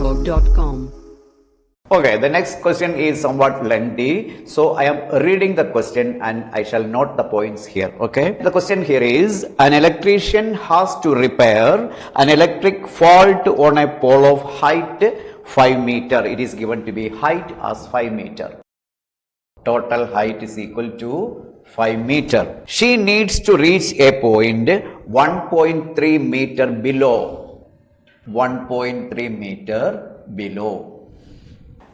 StudyMode.com. Okay, the next question is somewhat lengthy. So I am reading the question and I shall note the points here. Okay, the question here is: an electrician has to repair an electric fault on a pole of height 5 meter. It is given to be height as 5 meter. Total height is equal to 5 meter. She needs to reach a point 1.3 meter below. 1.3 meter below.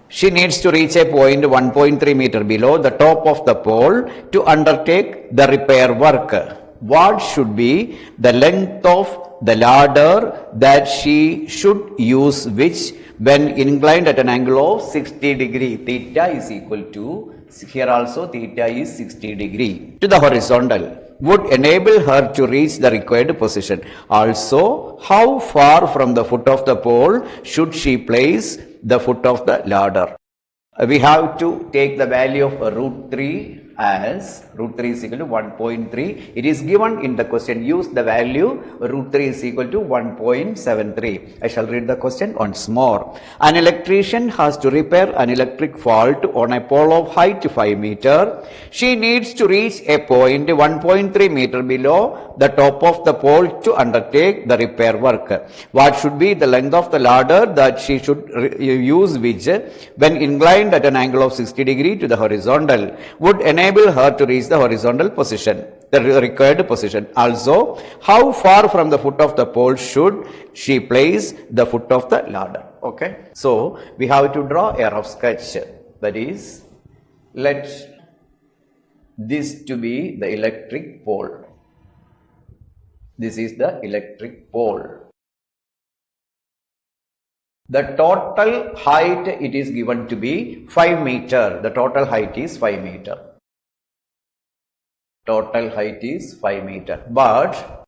She needs to reach a point 1.3 meter below the top of the pole to undertake the repair work. What should be the length of the ladder that she should use, which when inclined at an angle of 60 degree, theta is equal to, here also theta is 60 degree, to the horizontal, would enable her to reach the required position. Also, how far from the foot of the pole should she place the foot of the ladder? We have to take the value of root 3 as root 3 is equal to 1.3. It is given in the question. Use the value root 3 is equal to 1.73. I shall read the question once more. An electrician has to repair an electric fault on a pole of height 5 meter. She needs to reach a point 1.3 meter below the top of the pole to undertake the repair work. What should be the length of the ladder that she should use, which when inclined at an angle of 60 degree to the horizontal would enable her to reach the horizontal position, the required position. Also, how far from the foot of the pole should she place the foot of the ladder? Okay, so we have to draw a rough sketch. That is, let this to be the electric pole. This is the electric pole. The total height, it is given to be 5 meter. The total height is 5 meter. Total height is 5 meter. But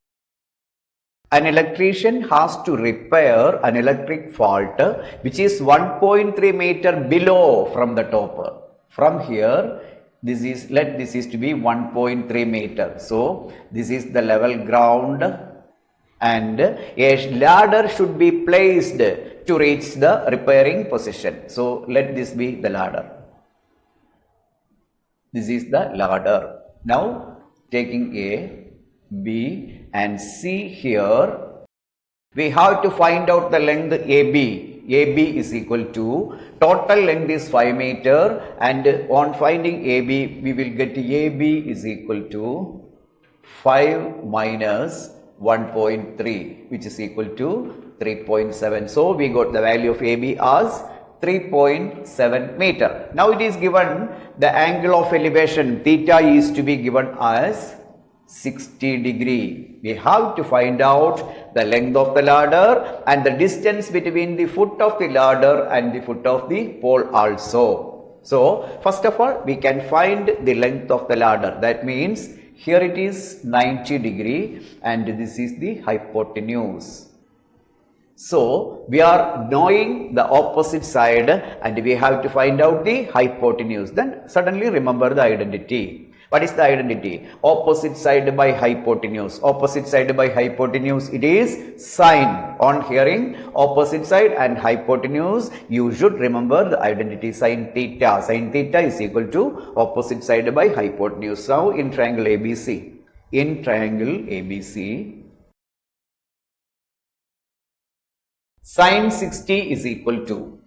an electrician has to repair an electric fault which is 1.3 meter below from the top. From here, this is, let this is to be 1.3 meter. So this is the level ground, and a ladder should be placed to reach the repairing position. So let this be the ladder. This is the ladder. Now taking A, B and C here, we have to find out the length AB. AB is equal to, total length is 5 meter, and on finding AB we will get AB is equal to 5 minus 1.3, which is equal to 3.7. So we got the value of AB as 3.7 meter. Now it is given the angle of elevation theta is to be given as 60 degree. We have to find out the length of the ladder and the distance between the foot of the ladder and the foot of the pole also. So first of all, we can find the length of the ladder. That means here it is 90 degree and this is the hypotenuse. So we are knowing the opposite side and we have to find out the hypotenuse. Then suddenly remember the identity. What is the identity? Opposite side by hypotenuse. Opposite side by hypotenuse, it is sine. On hearing opposite side and hypotenuse, you should remember the identity sine theta. Sine theta is equal to opposite side by hypotenuse. Now in triangle ABC. In triangle ABC, sine 60 is equal to,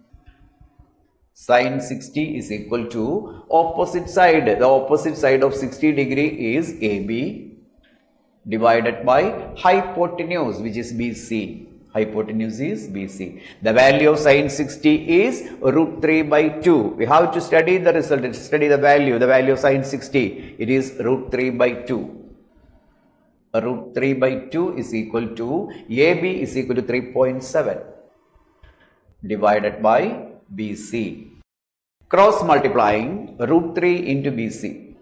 sine 60 is equal to opposite side. The opposite side of 60 degree is AB divided by hypotenuse, which is BC. Hypotenuse is BC. The value of sine 60 is root 3 by 2. We have to study the result, study the value. The value of sine 60, it is root 3 by 2. Root 3 by 2 is equal to, AB is equal to 3.7 divided by BC. Cross multiplying root 3 into BC.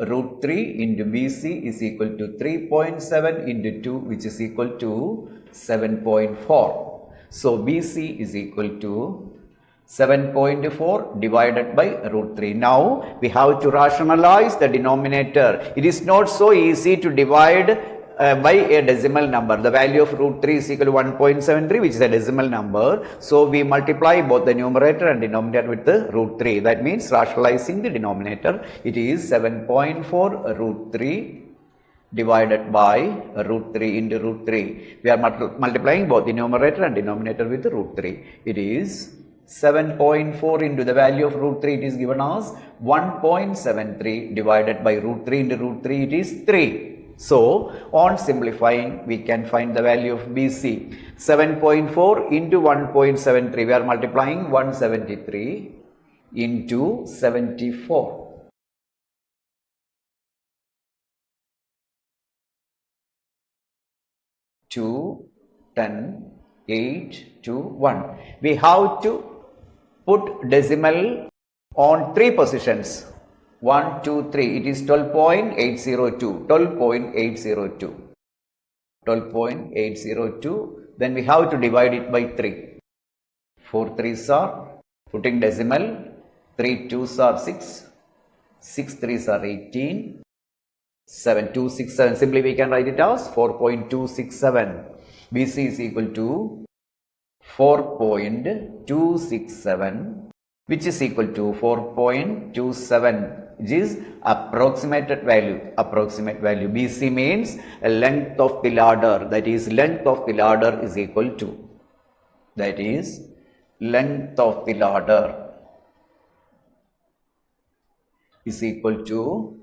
Root 3 into BC is equal to 3.7 into 2, which is equal to 7.4. So BC is equal to 7.4 divided by root 3. Now we have to rationalize the denominator. It is not so easy to divide by a decimal number. The value of root 3 is equal to 1.73, which is a decimal number. So we multiply both the numerator and denominator with the root 3. That means rationalizing the denominator. It is 7.4 root 3 divided by root 3 into root 3. We are multiplying both the numerator and denominator with the root 3. It is 7.4 into the value of root 3, it is given as 1.73 divided by root 3 into root 3, it is 3. So, on simplifying, we can find the value of BC. 7.4 into 1.73, we are multiplying 173 into 74. 2, 10, 8, 2, 1. We have to put decimal on 3 positions. 1, 2, 3. It is 12.802. 12.802. 12.802. Then we have to divide it by 3. 4 3s are putting decimal. 3 2s are 6. 6 3s are 18. 7267. Simply we can write it as 4.267. BC is equal to 4.267, which is equal to 4.27, which is approximated value. Approximate value. BC means a length of the ladder. That is, length of the ladder is equal to. That is, length of the ladder is equal to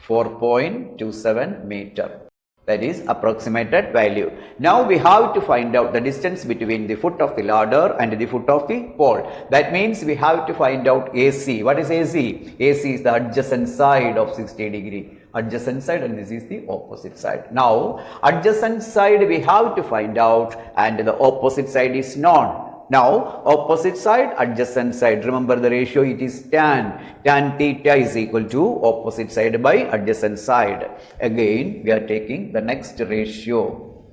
4.27 meter. That is approximated value. Now we have to find out the distance between the foot of the ladder and the foot of the pole. That means we have to find out AC. What is AC? AC is the adjacent side of 60 degree. Adjacent side, and this is the opposite side. Now adjacent side we have to find out, and the opposite side is known. Now, opposite side, adjacent side. Remember the ratio, it is tan. Tan theta is equal to opposite side by adjacent side. Again, we are taking the next ratio.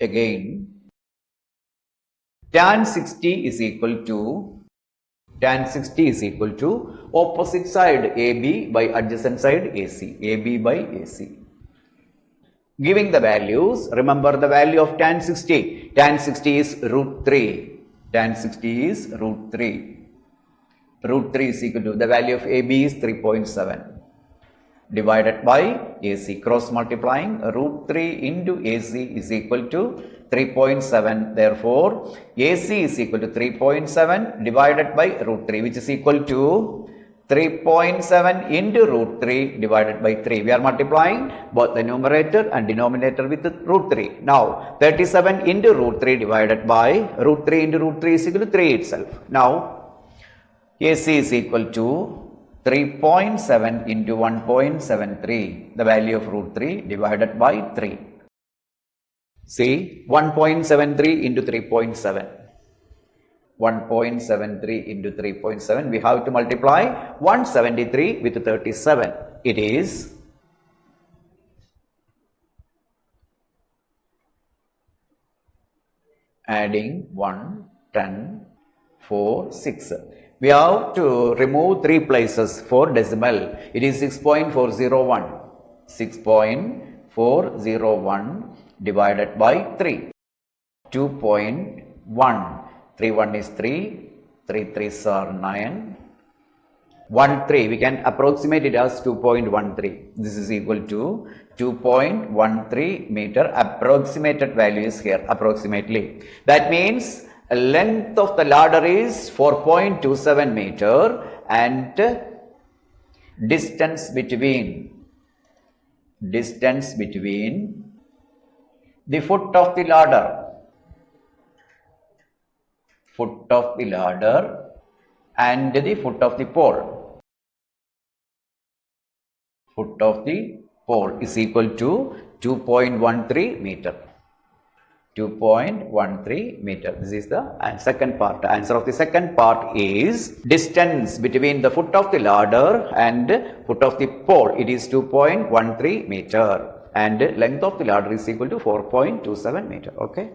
Again, tan 60 is equal to opposite side AB by adjacent side AC. AB by AC. Giving the values, remember the value of tan 60. Tan 60 is root 3. Tan 60 is root 3. Root 3 is equal to, the value of AB is 3.7 divided by AC. Cross multiplying, root 3 into AC is equal to 3.7. Therefore, AC is equal to 3.7 divided by root 3, which is equal to 3.7 into root 3 divided by 3. We are multiplying both the numerator and denominator with root 3. Now, 37 into root 3 divided by root 3 into root 3 is equal to 3 itself. Now, AC is equal to 3.7 into 1.73, the value of root 3 divided by 3. See, 1.73 into 3.7. 1.73 into 3.7, we have to multiply 173 with 37. It is adding 1, 10, 4, 6. We have to remove 3 places for decimal. It is 6.401. 6.401 divided by 3. 2.1. 3 1 is 3, 3 3s are 9, 1 3, we can approximate it as 2.13. This is equal to 2.13 meter. Approximated value is here, approximately. That means length of the ladder is 4.27 meter, and distance between the foot of the ladder and the foot of the pole. Foot of the pole is equal to 2.13 meter. 2.13 meter. This is the second part. The answer of the second part is distance between the foot of the ladder and foot of the pole. It is 2.13 meter, and length of the ladder is equal to 4.27 meter. Okay.